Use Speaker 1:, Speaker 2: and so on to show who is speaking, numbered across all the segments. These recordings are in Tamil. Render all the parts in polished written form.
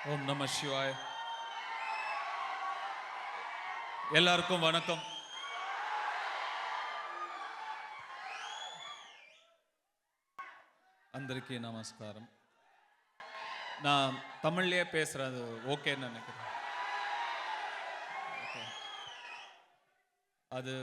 Speaker 1: ஓம் நம சிவாய். எல்லாருக்கும் வணக்கம். అందరికీ நமஸ்காரம். நான் தமிழ்லயே பேசுறது ஓகேன்னு நினைக்கிறேன். அது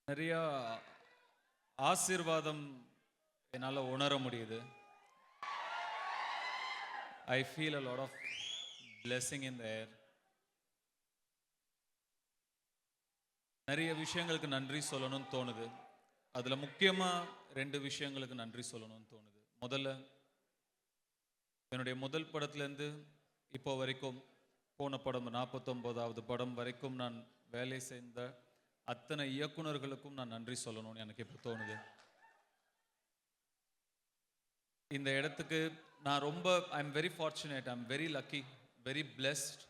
Speaker 1: நிறைய ஆசீர்வாதம் என்னால் உணர முடியுது. I feel a lot of blessing in the air. நிறைய விஷயங்களுக்கு நன்றி சொல்லணும்னு தோணுது. அதில் முக்கியமாக 2 விஷயங்களுக்கு நன்றி சொல்லணும்னு தோணுது. முதல்ல என்னுடைய முதல் படத்துலேருந்து இப்போ வரைக்கும் போன படம் 49வது படம் வரைக்கும் நான் வேலை செய்த அத்தனை இயக்குனர்களுக்கும் நான் நன்றி சொல்லணும்னு எனக்கு இப்போ தோணுது. இந்த இடத்துக்கு நான் ரொம்ப I am very fortunate, I am very lucky, very blessed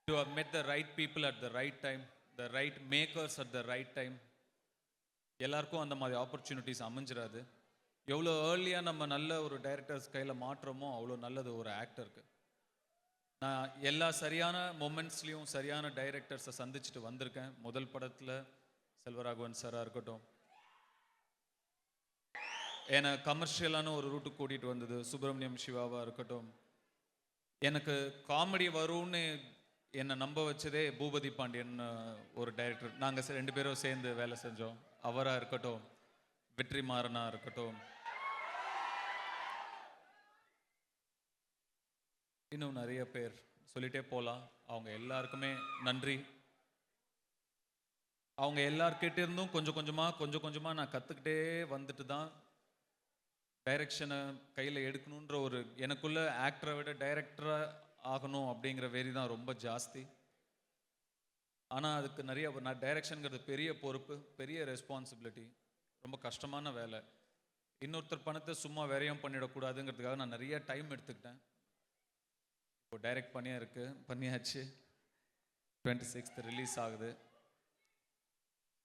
Speaker 1: to have met the right people at the right time, the right makers at the right time. எல்லாருக்கும் அந்த மாதிரி ஆப்பர்ச்சுனிட்டிஸ் அமைஞ்சிடாது. எவ்வளோ ஏர்லியாக நம்ம நல்ல ஒரு டைரக்டர்ஸ் கையில் மாற்றமோ அவ்வளோ நல்லது ஒரு ஆக்டருக்கு. நான் எல்லா சரியான மொமெண்ட்ஸ்லேயும் சரியான டைரக்டர்ஸை சந்திச்சுட்டு வந்திருக்கேன். முதல் படத்தில் செல்வராகவன் சாராக இருக்கட்டும், என்னை கமர்ஷியலான ஒரு ரூட்டுக்கு கூட்டிகிட்டு வந்தது சுப்பிரமணியம் சிவாவாக இருக்கட்டும், எனக்கு காமெடி வரும்னு என்னை நம்ப வச்சதே பூபதி பாண்டியன் ஒரு டைரக்டர். நாங்கள் 2 பேரும் சேர்ந்து வேலை செஞ்சோம். அவராக இருக்கட்டும், வெற்றிமாறனாக இருக்கட்டும், இன்னும் நிறைய பேர் சொல்லிட்டே போகலாம். அவங்க எல்லாருக்குமே நன்றி. அவங்க எல்லார்கிட்ட இருந்தும் கொஞ்சம் கொஞ்சமாக நான் கற்றுக்கிட்டே வந்துட்டு தான் டைரக்ஷனை கையில் எடுக்கணுன்ற ஒரு எனக்குள்ள ஆக்டரை விட டைரக்டராக ஆகணும் அப்படிங்கிற வெறி தான் ரொம்ப ஜாஸ்தி. ஆனால் அதுக்கு நிறைய நான் டைரக்ஷனுங்கிறது பெரிய பொறுப்பு, பெரிய ரெஸ்பான்சிபிலிட்டி, ரொம்ப கஷ்டமான வேலை. இன்னொருத்தர் பணத்தை சும்மா விரயம் பண்ணிடக்கூடாதுங்கிறதுக்காக நான் நிறைய டைம் எடுத்துக்கிட்டேன். இப்போ டைரக்ட் பண்ணியாச்சு. 26th ரிலீஸ் ஆகுது.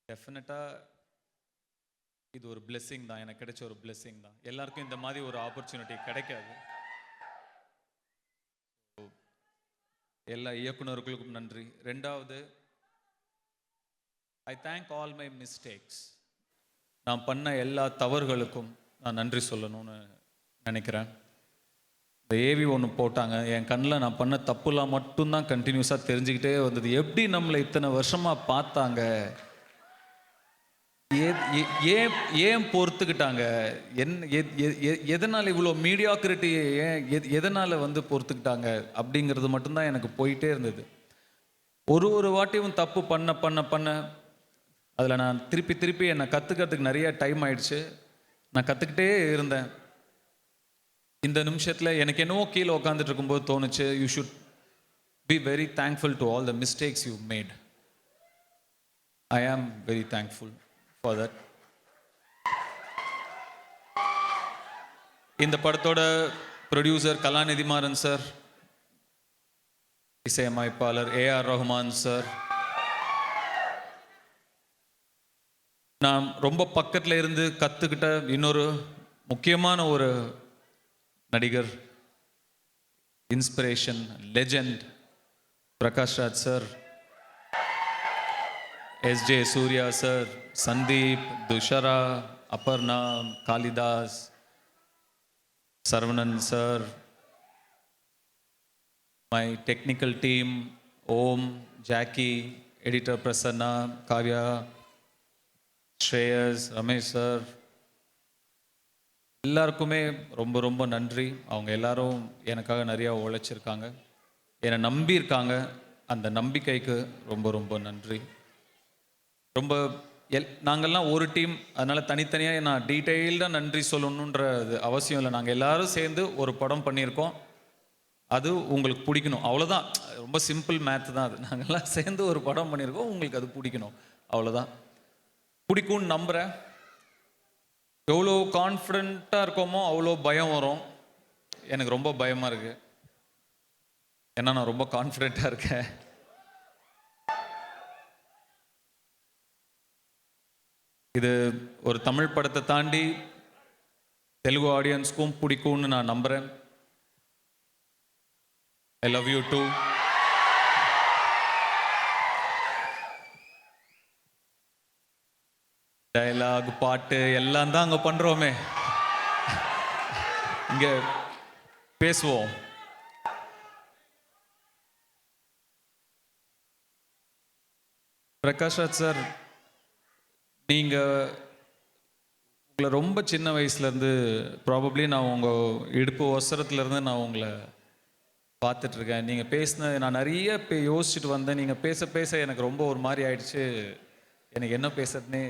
Speaker 1: டெஃபினட்டாக இது ஒரு பிளெஸ்ஸிங் தான், எனக்கு கிடைச்ச ஒரு பிளெஸ்ஸிங் தான். எல்லாருக்கும் இந்த மாதிரி ஒரு ஆப்பர்ச்சுனிட்டி கிடைக்காது. எல்லா இயக்குனர்களுக்கும் நன்றி. 2வது, I thank all my mistakes. நான் பண்ண எல்லா தவறுகளுக்கும் நான் நன்றி சொல்லணும்னு நினைக்கிறேன். இந்த ஏவி ஒன்று போட்டாங்க, என் கண்ணில் நான் பண்ண தப்புலாம் மட்டும்தான் கண்டினியூஸாக தெரிஞ்சுக்கிட்டே வந்தது. எப்படி நம்மளை இத்தனை வருஷமாக பார்த்தாங்க, ஏன் பொறுத்துக்கிட்டாங்க, எதனால் இவ்வளோ மீடியாக்ரிட்டி, எதனால் பொறுத்துக்கிட்டாங்க அப்படிங்கிறது மட்டும்தான் எனக்கு போயிட்டே இருந்தது. ஒரு வாட்டியும் தப்பு பண்ண அதில் நான் திருப்பி என்னை கற்றுக்கிறதுக்கு நிறைய டைம் ஆயிடுச்சு. நான் கற்றுக்கிட்டே இருந்தேன். இந்த நிமிஷத்தில் எனக்கு என்னவோ கீழே உட்காந்துட்டு இருக்கும்போது தோணுச்சு, you should be very thankful to all the mistakes you made. I am very thankful for that. இந்த படத்தோட ப்ரொடியூசர் கலாநிதி மாறன் சார், இசையமைப்பாளர் ஏஆர் ரஹ்மான் சார், நான் ரொம்ப பக்கத்தில் இருந்து கற்றுக்கிட்ட இன்னொரு முக்கியமான ஒரு நடிகர், inspiration, legend Prakash Raj sir, S J Suryah sir, Sandeep, Dushara, Aparna, Kalidas, Saravanan sir, my technical team, Om, Jacki, editor Prasanna, Kavya, Shreyas, Ramesh sir, எல்லாருக்குமே ரொம்ப ரொம்ப நன்றி. அவங்க எல்லாரும் எனக்காக நிறையா உழைச்சிருக்காங்க, என்னை நம்பியிருக்காங்க. அந்த நம்பிக்கைக்கு ரொம்ப ரொம்ப நன்றி. ரொம்ப நாங்கள்லாம் ஒரு டீம், அதனால் தனித்தனியாக நான் டீட்டெயில்டாக நன்றி சொல்லணுன்றது அவசியம் இல்லை. நாங்கள் எல்லாரும் சேர்ந்து ஒரு படம் பண்ணியிருக்கோம், அது உங்களுக்கு பிடிக்கணும், அவ்வளோதான். ரொம்ப சிம்பிள் மேத்து தான் அது. நாங்கள்லாம் சேர்ந்து ஒரு படம் பண்ணியிருக்கோம், உங்களுக்கு அது பிடிக்கணும், அவ்வளோதான். பிடிக்கும்னு நம்புகிறேன். எவ்வளோ கான்ஃபிடென்ட்டாக இருக்கோமோ அவ்வளோ பயம் வரும். எனக்கு ரொம்ப பயமாக இருக்கு. ஏன்னா நான் ரொம்ப கான்ஃபிடென்ட்டாக இருக்கேன். இது ஒரு தமிழ் படத்தை தாண்டி தெலுங்கு ஆடியன்ஸ்க்கும் பிடிக்கும்னு நான் நம்புகிறேன். I love you too. Dialogue, பாட்டு எல்லாம் தான் அங்கே பண்ணுறோமே, இங்கே பேசுவோம். பிரகாஷ் ராஜ் சார், நீங்கள் உங்களை ரொம்ப சின்ன வயசுலேருந்து ப்ராபப்ளி நான் உங்கள் இடுப்பு ஒசரத்துலேருந்து நான் உங்களை பார்த்துட்ருக்கேன். நீங்கள் பேசின நான் நிறைய யோசிச்சுட்டு வந்தேன். நீங்கள் பேச பேச எனக்கு ரொம்ப ஒரு மாதிரி ஆயிடுச்சு. எனக்கு என்ன பேசுறதுனே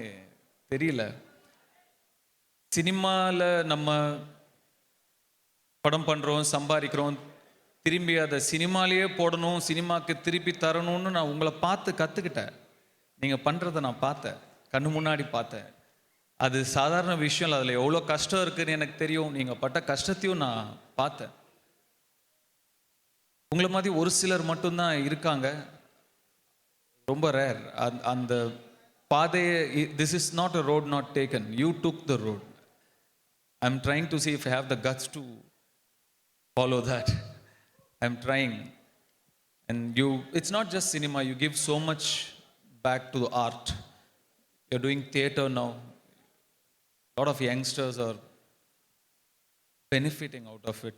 Speaker 1: தெரியல. சினிமாவில் நம்ம படம் பண்ணுறோம், சம்பாதிக்கிறோம், திரும்பி அதை சினிமாலேயே போடணும், சினிமாவுக்கு திருப்பி தரணும்னு நான் உங்களை பார்த்து கற்றுக்கிட்டேன். நீங்கள் பண்ணுறதை நான் பார்த்தேன், கண்ணு முன்னாடி பார்த்தேன். அது சாதாரண விஷயம் இல்லை, அதில் எவ்வளோ கஷ்டம் இருக்குதுன்னு எனக்கு தெரியும். நீங்கள் பட்ட கஷ்டத்தையும் நான் பார்த்தேன். உங்களை மாதிரி ஒரு சிலர் மட்டும்தான் இருக்காங்க, ரொம்ப ரேர். அந்த பாதையை, this is not a road not taken, you took the road. I'm trying to see if I have the guts to follow that. I'm trying. And you, it's not just cinema, you give so much back to the art. You're doing theater now. A lot of youngsters are benefiting out of it.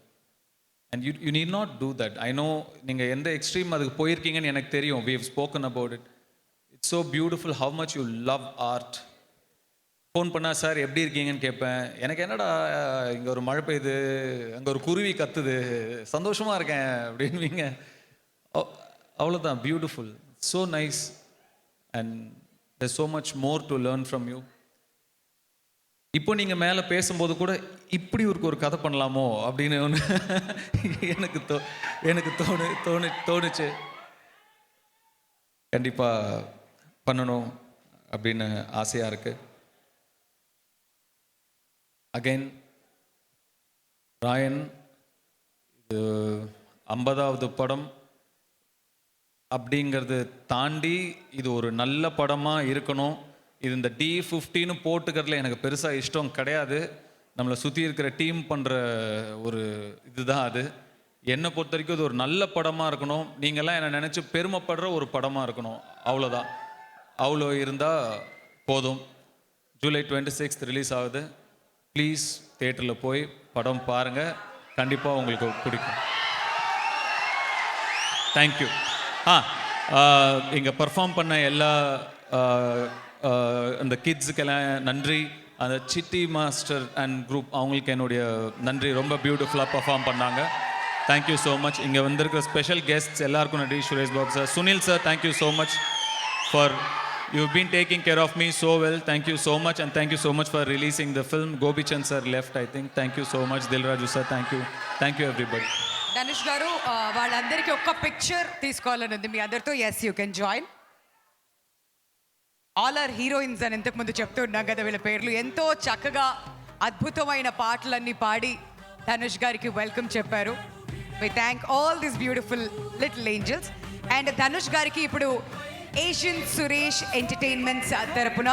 Speaker 1: And you need not do that. I know நீங்க எந்த எக்ஸ்ட்ரீம் அதுக்கு போயிருக்கீங்கன்னு எனக்கு தெரியும். We have spoken about it. It's so beautiful how much you love art. Phone பண்ணா சார் எப்படி இருக்கீங்கன்னு கேட்பேன். எனக்கு என்னடா இங்கே ஒரு மழை பெய்யுது, அங்கே ஒரு குருவி கத்துது, சந்தோஷமா இருக்கேன் அப்படின்வீங்க. அவ்வளோதான். Beautiful, so nice. And there's so much more to learn from you. இப்போ நீங்கள் மேலே பேசும்போது கூட இப்படி ஒரு கதை பண்ணலாமோ அப்படின்னு ஒன்று எனக்கு தோணுச்சு. கண்டிப்பாக பண்ணணும் அப்படின்னு ஆசையாக இருக்கு. அகைன் ராயன், இது 50வது படம் அப்படிங்கிறது தாண்டி இது ஒரு நல்ல படமாக இருக்கணும். இது இந்த D15 போட்டுக்கிறதுல எனக்கு பெருசாக இஷ்டம் கிடையாது. நம்மளை சுற்றி இருக்கிற டீம் பண்ணுற ஒரு இதுதான் அது. என்னை பொறுத்த வரைக்கும் இது ஒரு நல்ல படமாக இருக்கணும். நீங்கள்லாம் என்னை நினச்சி பெருமைப்படுற ஒரு படமாக இருக்கணும், அவ்வளோதான். அவ்வளோ இருந்தால் போதும். ஜூலை 26 ரிலீஸ் ஆகுது. ப்ளீஸ் தியேட்டரில் போய் படம் பாருங்கள், கண்டிப்பாக உங்களுக்கு பிடிக்கும். தேங்க்யூ. இங்கே பர்ஃபார்ம் பண்ண எல்லா அந்த கிட்ஸுக்கெல்லாம் நன்றி. அந்த சிட்டி மாஸ்டர் அண்ட் குரூப் அவங்களுக்கு என்னுடைய நன்றி. ரொம்ப பியூட்டிஃபுல்லாக பர்ஃபார்ம் பண்ணாங்க. Thank you so much. இங்கே வந்திருக்கிற ஸ்பெஷல் கெஸ்ட்ஸ் எல்லாருக்கும் நன்றி. Suresh Babu sir, Sunil sir, thank you so much for you've been taking care of me so well. Thank you so much, and thank you so much for releasing the film. Gopi Chand sir left, I think. Thank you so much. Dilraju sir, thank you everybody.
Speaker 2: Dhanush garu, వాళ్ళందరికీ ఒక్క పిక్చర్ తీసుకోవాలని ఉంది మీ అందరితో. yes you can join. all our heroines అని ఇంతకు ముందు చెప్తూ ఉన్నాం కదా, వీళ్ళ పేర్లు ఎంతో చక్కగా అద్భుతమైన పాటలన్నీ పాడి ధనుష్ గారికి వెల్కమ్ చెప్పారు. we thank all these beautiful little angels. and Dhanush గారికి ఇప్పుడు ఏషియన్ సురేష్ ఎంటర్టైన్మెంట్స్ తరపున